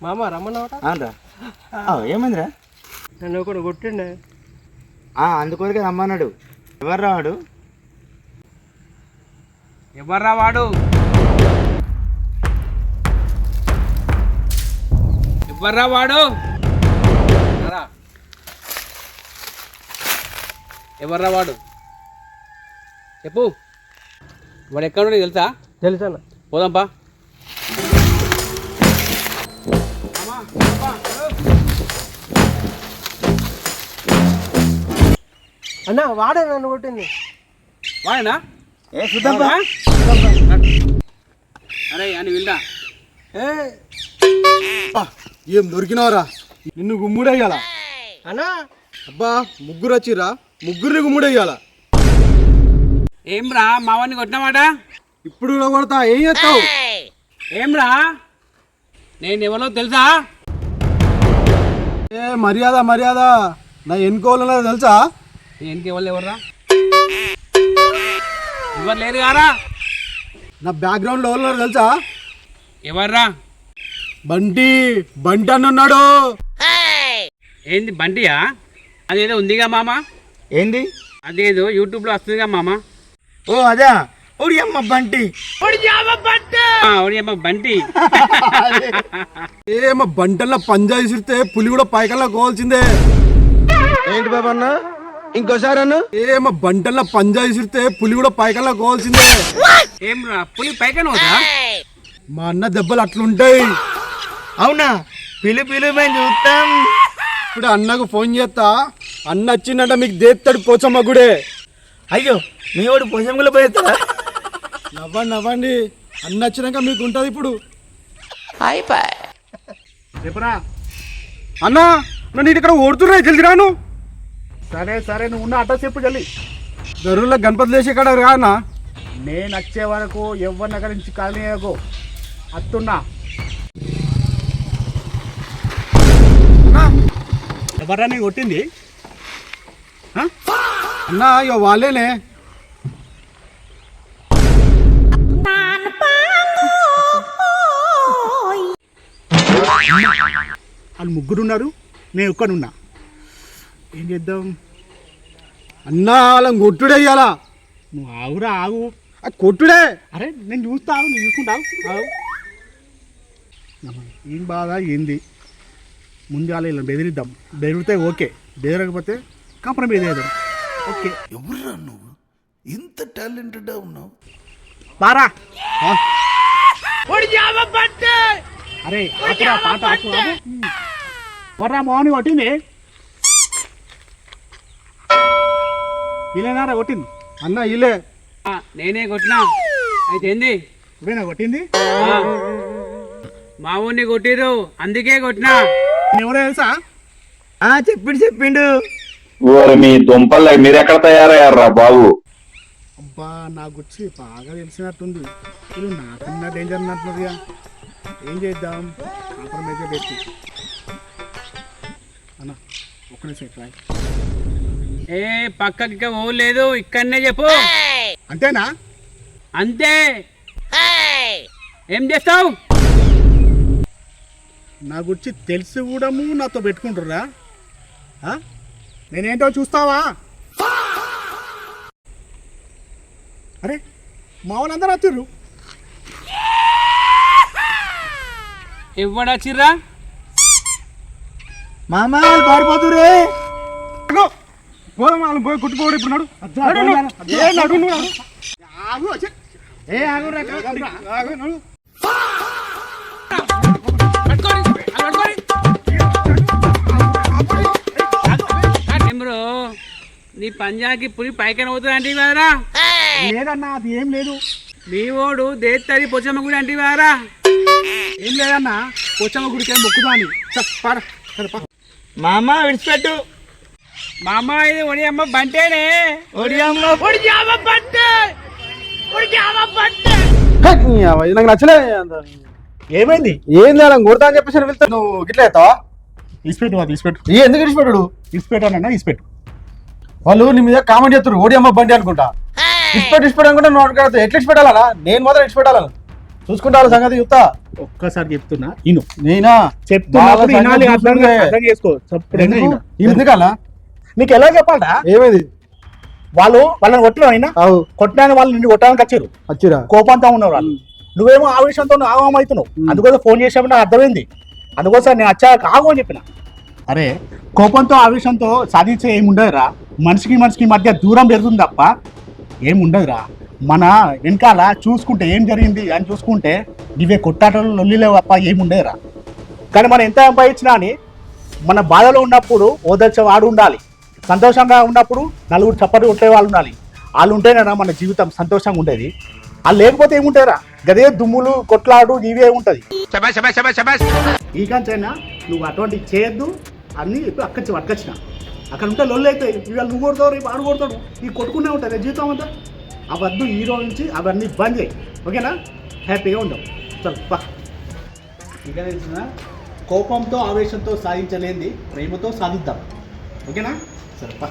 మామ రమ్మన్నమాట రా ఏమైందిరా? నన్ను ఒకడు కొట్టిండే. అందుకోరికే రమ్మన్నాడు. ఎవర్రా వాడు? ఎవర్రా వాడు? ఎవర్రా వాడు? ఎవర్రా వాడు చెప్పు. వాడు ఎక్కడ తెలుసా? తెలుసా? పోదాంపా. అన్న వాడే నన్ను కొట్టింది. వాడేనా? చూద్దాంపా. అరే అని విల్దా ఏం దొరికినవరా? నిన్ను గుమ్ముడయ్యాల. అన్నా అబ్బా ముగ్గురు వచ్చిరా, ముగ్గురిని గుమ్ముడయ్యాల. ఏమ్రా మావాడిని కొట్టినమాట? ఇప్పుడు కొడతా, ఏం చేస్తావు? ఏమ్రా నేను ఎవరో తెలుసా? మర్యాద మర్యాద. నా ఎన్నుకోవాలన్నా తెలుసా? దేనికి ఎవరు ఎవర్రా? ఎవరు లేరు గారా? నా బ్యాక్గ్రౌండ్లో ఎవరు తెలుసా? ఎవర్రా? బంటి బంటి అని ఉన్నాడు. ఏంది బంటియా? అదేదో ఉందిగా మామ. ఏంది? అదేదో యూట్యూబ్లో వస్తుందిగా మామ. ఓ అదే ఒడియమ్మ బంటి. ఒడియమ్మ బంటి. ఏమ బంటల్లో పంజా విసిరితే పులి కూడా పైకల్లా కోవాల్సిందే. ఏంటి బాబా అన్న? ఇంకోసారి అన్న. ఏమ బంటల్లో పంజా విసిరితే పులి కూడా పైకల్లా కోవాల్సిందే. ఏమ్రా పులి పైకన పోతా? మా అన్న దెబ్బలు అట్లుంటాయి. అవునా? పిలు పిలు మేము చూస్తాం. ఇప్పుడు అన్నకు ఫోన్ చేస్తా. అన్న వచ్చిందంట మీకు దేత్తడు పోచమ్మ గుడే. అయ్యో మీ వాడు పొజంగులో పోయేస్తారా? నవ్వండి నవ్వండి. అన్న వచ్చినాక మీకు ఉంటుంది ఇప్పుడు. చెప్పరా అన్న నన్ను ఇక్కడ ఓడుతున్నా జల్ది రాను. సరే సరే నువ్వు ఉన్న అడ్రస్ చెప్పు జల్లి. గరువుల్లో గణపతి లేచి ఇక్కడ రా అన్న. నేను వచ్చే వరకు ఎవరి దగ్గర నుంచి కాలనీయకు అత్తున్నా. ఎవరా నీ కొట్టింది? అన్న ఇక వాళ్ళేనే. వాళ్ళు ముగ్గురు ఉన్నారు, నేను ఒక్కడున్నా. ఏం చేద్దాం? అన్న వాళ్ళని కొట్టుడే ఇయ్యాలా. నువ్వు ఆగురా ఆగు. అది కొట్టుడే. అరే నేను చూస్తావు, నువ్వు చూసుకుంటావు. ఆగు. ఏం బాగా ఏంది? ముందు వాళ్ళు ఇలా బెదిరిద్దాం. బెదిరితే ఓకే, బెదిరకపోతే కాంప్రమైజ్ చేద్దాం. ఓకే ఎవరురా నువ్వు? ఇంత టాలెంటెడ్ ఉన్నావు? పారా. అరే ఆకురా, పాట ఆకు. వర్రా మోహన్ కొట్టింది. ఇలేనారా కొట్టింది? అన్న ఇలే. నేనే కొట్టినా. అయితే ఏంది? ఇవేనా కొట్టింది? మా ఊరిని కొట్టిరు, అందుకే కొట్టినా. ఎవరో తెలుసా? చెప్పిండు. ఓరి మీ దుంపలు మీరు ఎక్కడ తయారయ్యారా బాబు? అబ్బా నా గురించి బాగా తెలిసినట్టుంది. వీళ్ళు నాకున్న డేంజర్ అన్నట్టుగా. ఏం చేద్దాం? కాంప్రమైజ్ పెట్టి అన్న ఒక్క నిమిషం ట్రై. ఏ పక్కకి ఓ లేదు, ఇక్కడనే చెప్పు. అంతేనా? అంతే. ఏం చేస్తావు? నా గురించి తెలిసి కూడా నాతో పెట్టుకుంటుర్రా? నేనేంటో చూస్తావా? అరే మా వాళ్ళందరూ వచ్చిర్రు. ఎవడచ్చిర్రా? మామ వాళ్ళు పారిపోతురే. పోదాం వాళ్ళని పోయి కొట్టుకోవడం ఇప్పుడు నడు. బ్రో నీ పంజాకి పులి పైకన అవుతుంది అంటే కదరా? లేదన్నా, అది ఏం లేదు. మీ ఓడు దేత్తడి పొచ్చమ్మ గుడి అంటే కదరా? ఏం లేదన్నా, పోచమ్మ గుడికి ఏం మొక్కుదాని. మామ విడిచిపెట్టు. మా అమ్మ ఇది ఒడియమ్మ బంటేనే. నాకు నచ్చలే. ఏమైంది? ఏంది అలా కొడతా అని చెప్పేసి వెళ్తా. నువ్వు గిట్లా ఎత్తావా? ఇసిపెట్టు, అది ఇసిపెట్టు. ఎందుకు ఇచ్చిపెట్టాడు? ఇసిపెట్టానన్నా, ఇసిపెట్టు. వాళ్ళు నీ మీద కామెంట్ చేస్తారు ఓడి అమ్మ బండి అనుకుంటా. ఇచ్చిపెట్టు అనుకుంటా. నువ్వు అనుకుంటా ఎట్లా ఇచ్చిపెట్టాలనా? నేను మాత్రం ఇచ్చిపెట్టాలను. చూసుకుంటా సంగతి చూస్తా. ఒక్కసారి చెప్తున్నా ఇను నేనా చెప్తున్నప్పుడు బాగా వినాలి, సంగతి అర్థం చూసుకుంటే. అర్థం చేసుకో. చెప్పలేదు ఎందుకు? ఇను. ఎందుకలా నీకు ఎలా చెప్పాలా? ఏమైంది? వాళ్ళని కొట్టినా అయినా అవు కొట్టినా వాళ్ళు నిన్ను కొట్టడానికి వచ్చారు, వచ్చిరా కోపంతో ఉన్నారు వాళ్ళు. నువ్వేమో ఆవేశంతో ఆగమవుతున్నావు. అందుకోసం ఫోన్ చేసామని నాకు అర్థమైంది. అందుకోసం నేను వచ్చాక ఆగు అని చెప్పిన. అరే కోపంతో ఆవేశంతో సాధించే ఏముండదురా. మనిషికి మధ్య దూరం పెరుగుతుంది తప్ప ఏముండదురా. మన వెనకాల చూసుకుంటే ఏం జరిగింది అని చూసుకుంటే ఇవే కొట్టాటలు లొల్లిలేవు తప్ప ఏముండదురా. కానీ మనం ఎంత సంపాదించినా అని మన బాధలో ఉన్నప్పుడు ఓదర్చే వాడు ఉండాలి, సంతోషంగా ఉన్నప్పుడు నలుగురు చప్పటి కొట్టే వాళ్ళు ఉండాలి. వాళ్ళు ఉంటేనేనా మన జీవితం సంతోషంగా ఉండేది. వాళ్ళు లేకపోతే ఏముంటారా, గదే దుమ్ములు కొట్లాడు ఇవే ఉంటుంది. ఈ కంచైనా నువ్వు అటువంటి చేయొద్దు. అన్నీ ఇప్పుడు అక్కచ్చి పట్టుకొచ్చిన అక్కడ ఉంటే లొల్లు అవుతాయి. ఇవాళ నువ్వు కొడతావు, రేపు ఆడు కొడతాడు, ఈ కొట్టుకునే ఉంటుంది జీవితం అంతా. అవద్దు, ఈ రోజు నుంచి అవన్నీ బంద్ చేయి. ఓకేనా? హ్యాపీగా ఉండవు. చల్ పా. ఇక తెలిసిన కోపంతో ఆవేశంతో సాధించలేంది ప్రేమతో సాధిద్దాం. ఓకేనా? సరే పా.